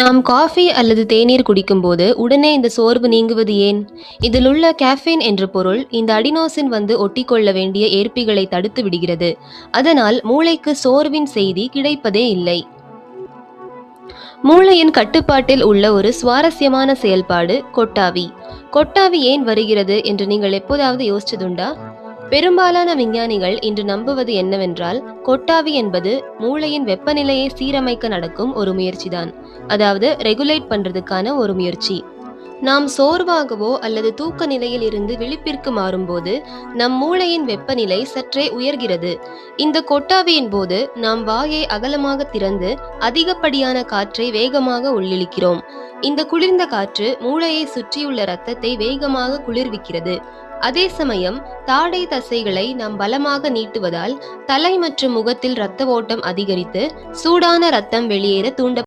நாம் காஃபி அல்லது தேநீர் குடிக்கும்போது உடனே இந்த சோர்வு நீங்குவது ஏன்? இதிலுள்ள கேஃபீன் என்ற பொருள் இந்த அடினோசின் வந்து ஒட்டிக்கொள்ள வேண்டிய ஏற்பிகளை தடுத்து விடுகிறது. அதனால் மூளைக்கு சோர்வின் செய்தி கிடைப்பதே இல்லை. மூளையின் கட்டுப்பாட்டில் உள்ள ஒரு சுவாரஸ்யமான செயல்பாடு கொட்டாவி. கொட்டாவி ஏன் வருகிறது என்று நீங்கள் எப்போதாவது யோசிச்சதுண்டா? பெரும்பாலான விஞ்ஞானிகள் இன்று நம்புவது என்னவென்றால், கொட்டாவி என்பது மூளையின் வெப்பநிலையை சீரமைக்க நடக்கும் ஒரு முயற்சிதான். அதாவது ரெகுலேட் பண்றதுக்கான ஒரு முயற்சி. நாம் சோர்வாகவோ அல்லது தூக்க நிலையில் இருந்து விழிப்பிற்கு மாறும்போது நம் மூளையின் வெப்பநிலை சற்றே உயர்கிறது. இந்த கொட்டாவியின் போது நாம் வாயை அகலமாக திறந்து அதிகப்படியான காற்றை வேகமாக உள்ளிழுக்கிறோம். இந்த குளிர்ந்த காற்று மூளையை சுற்றியுள்ள இரத்தத்தை வேகமாக குளிர்விக்கிறது. அதே சமயம் தாடை தசைகளை நாம் பலமாக நீட்டுவதால் தலை மற்றும் முகத்தில் இரத்த ஓட்டம் அதிகரித்து சூடான இரத்தம் வெளியேற தூண்டப்படுகிறது.